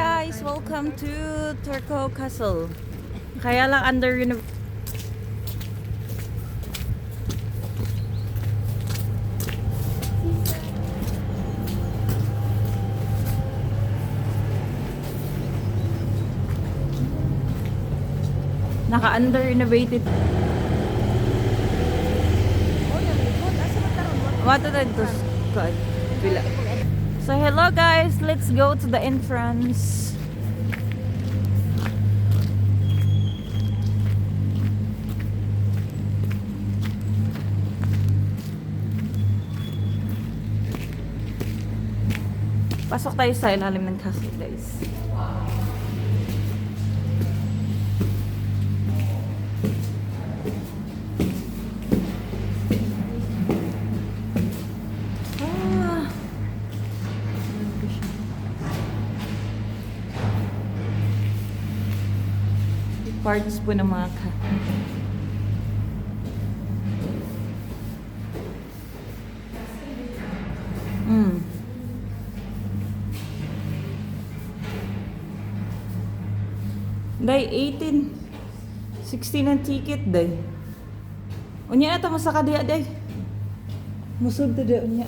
guys! Welcome to Turco Castle. Kaya lang under naka-under renovated. What did I do? God. So hello guys, let's go to the entrance. Pasok tayo sa ilalim ng castle guys. Parts po ng mga Day 18 16 ang ticket day. Unya na ta mo sa kadiya day. Musud ta day unya.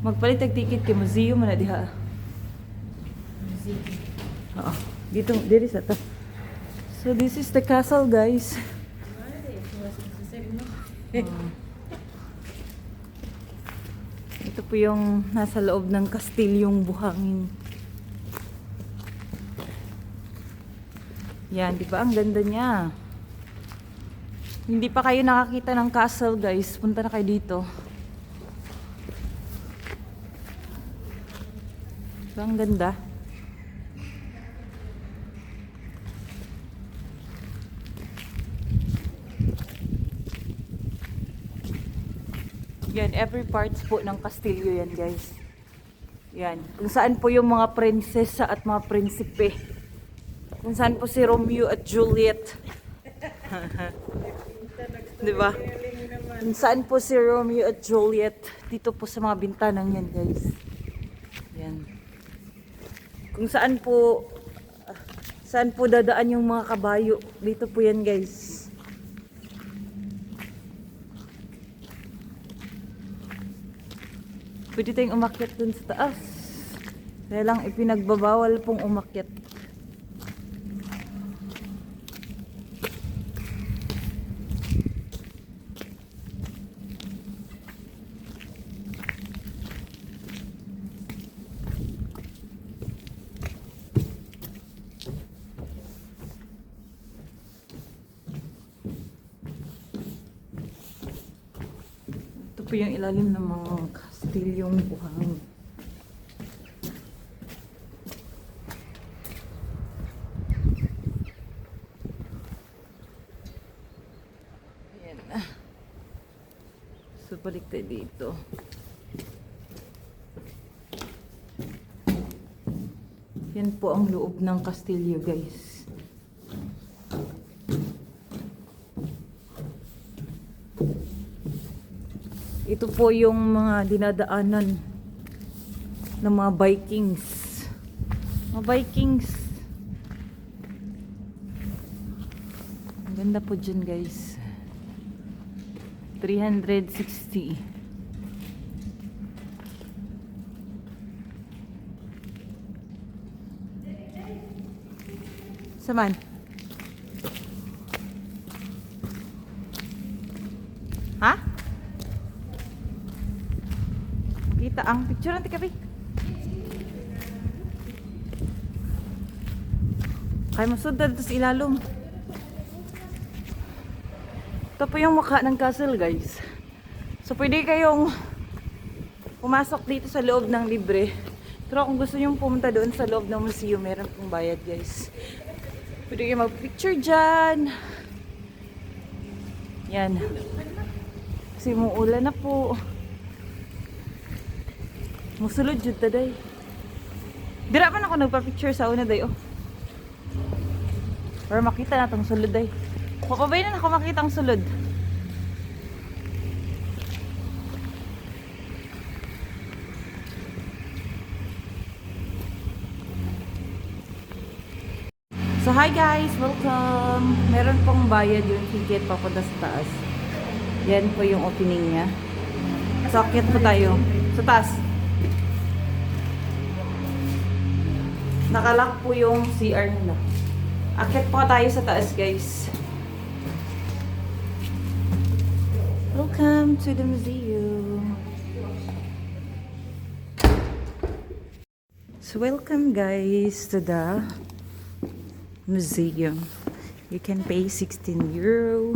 Magpalit og ticket kay museum na diha. Oo. Dito diri sa ta. So this is the castle guys. Ito po yung nasa loob ng kastilyong buhangin. Yan, di ba? Ang ganda niya. Hindi pa kayo nakakita ng castle guys. Punta na kayo dito. So, ang ganda. Yan, every parts po ng kastilyo yan guys. Yan, kung saan po yung mga prinsesa at mga prinsipe. Kung saan po si Romeo at Juliet. Diba? Kung saan po si Romeo at Juliet. Dito po sa mga bintanang yan guys. Yan. Kung saan po dadaan yung mga kabayo. Dito po yan guys. Pwede tayong umakyat dun sa taas. Kaya lang ipinagbabawal pong umakyat. Ito po yung ilalim ng mga kastilyong buhangin. Ayan na. So balik tayo dito. Yan po ang loob ng kastilyo guys. Ito po yung mga dinadaanan ng mga Vikings. Mga Vikings. Ang ganda po dyan guys. 360. Saman? Ha? Kita ang picture nanti kapi. Kaya masudad ito sa ilalom. Ito po yung mukha ng castle guys. So pwede kayong pumasok dito sa loob ng libre. Pero kung gusto nyo pumunta doon sa loob ng museum, meron pong bayad guys. Pwede kayong mag-picture dyan. Yan. Kasi muulan na po. Musulod jud ta day. Dira man ako nagpa-picture sa una day oh. Para makita na tong sulod day. Mapabay na ako makita ang sulod. So hi guys, welcome. Meron pong bayad yung ticket papunta sa taas. Yan po yung opening niya. So akyat po tayo sa taas. Nakalock po yung CR nila. Akyat po tayo sa taas guys. Welcome to the museum. So welcome guys to the museum. You can pay 16 euro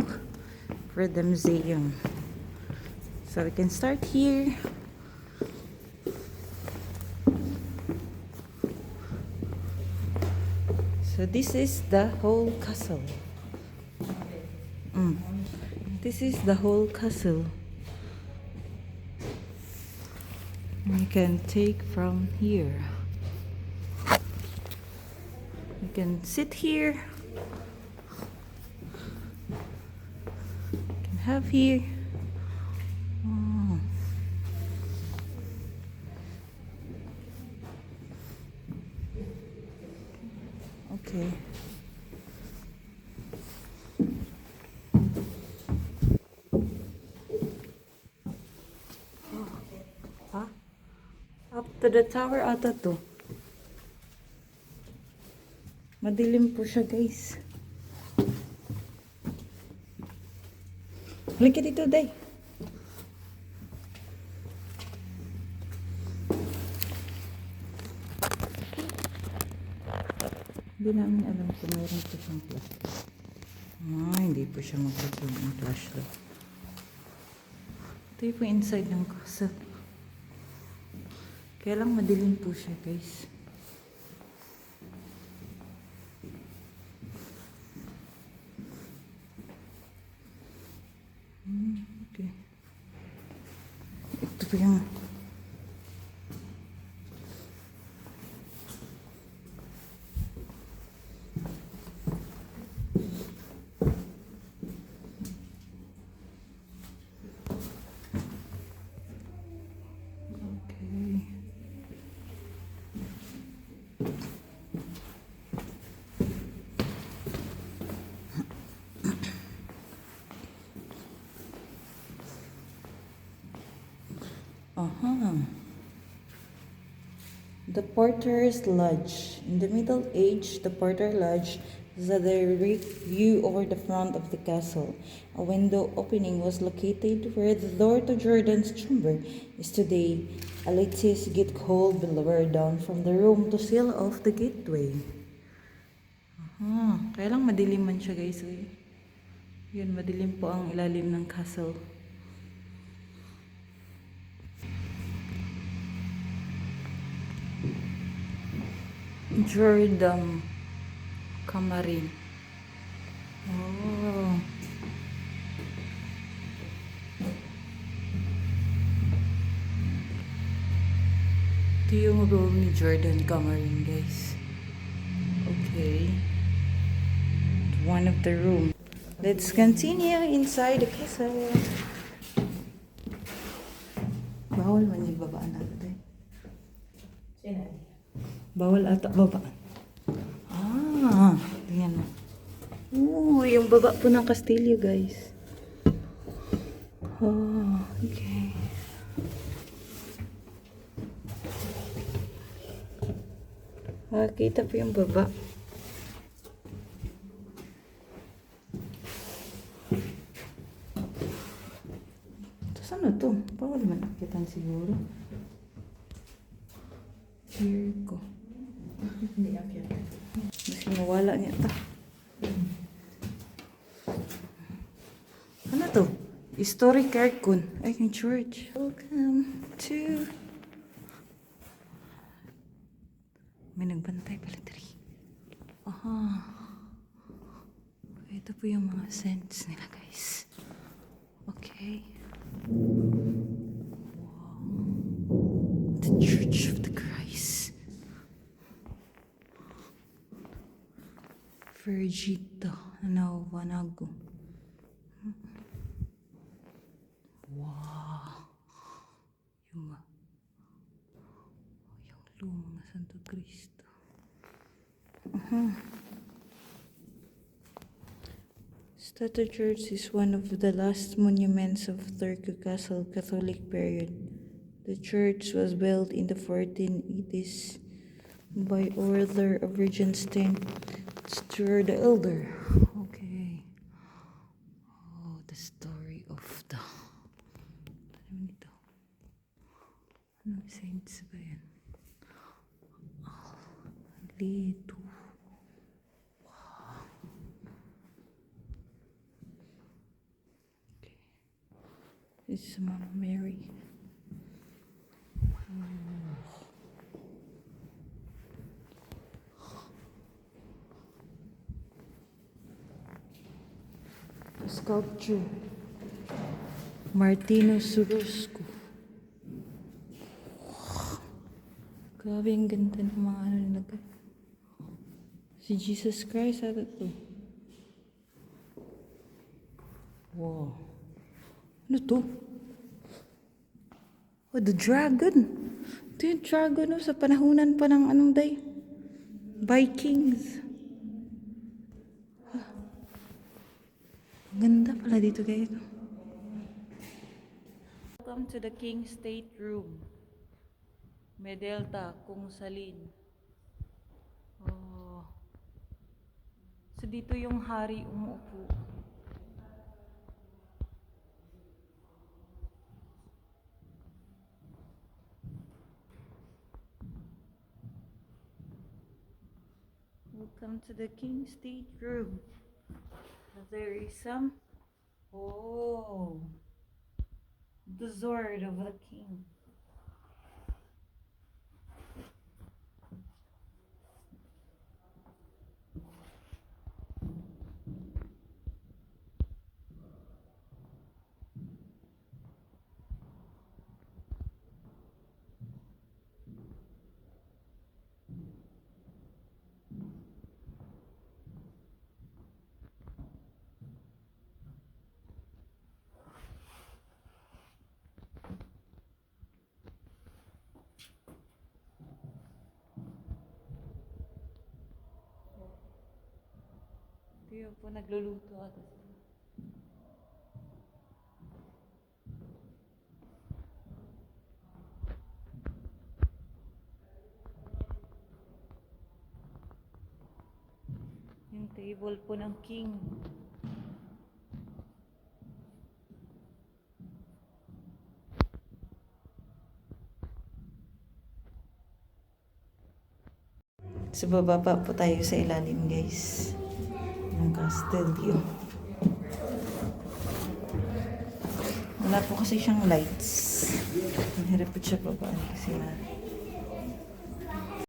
for the museum. So we can start here. So this is the whole castle. This is the whole castle. You can take from here. You can sit here. You can have here. Oh. Okay. Ha? Up to the tower ata to. Madilim po siya guys. Halika dito, Day. Hindi namin alam kung meron po siyang flashlight. Hindi po siya magkakaroon ng flashlight. Ito yung po inside ng castle. Kaya lang madilim po siya guys. Okay. Ito po yung the Porter's Lodge. In the Middle Age, the Porter Lodge is a direct view over the front of the castle. A window opening was located where the door to Jordan's chamber is today. A lattice gate called will lower down from the room to seal off the gateway. Kaya lang madilim man siya guys. Yun, madilim po ang ilalim ng castle. Jordan Kamarin. Oh. Ito yung room ni Jordan Kamarin, guys. Okay. One of the room. Let's continue inside the castle. Bawal man yung babaan natin. Sino? Bawal ata babaan. Tingnan mo. Yung baba po ng kastilyo, guys. Okay. Kita po yung baba. Saan na to? Bawal man akitan siguro. Here ko. Hindi akyat. Mas mawala niya ito. Ano to? Historic aircon. Ay, yung church. Welcome to... May nagbantay pala dali. Ito po yung mga scents nila, guys. Okay. Wow. The Church of the Christ. Vergito. Wanago. Wow. Yung lumang na Santo Cristo. Tata Church is one of the last monuments of Turku Castle Catholic period. The church was built in the 1480s by order of Regenstein Stuart the Elder. Okay. Oh, the story of the... Ano nito? Anong saints ba yan? Lito. This is Mama Mary. The sculpture. Martino Surusco. Grabe ang ganda ng mga ano nilagay. Si Jesus Christ ata to. Wow. Ano to? Oh, the dragon. Ito yung dragon, no? Sa panahunan pa ng anong day? Vikings. Ah. Ganda pala dito, guys. Welcome to the King's State Room. Medelta, Kung Salin. Oh. So dito yung hari umuupo. Welcome to the King's State Room. There is some... Oh! The sword of the king. Ito yun po, nagluluto ata sila. Yung table po ng king. So, bababa po tayo sa ilalim, guys. Ng kastilyo. Wala po kasi siyang lights. Ang hirap po siya babaan kasi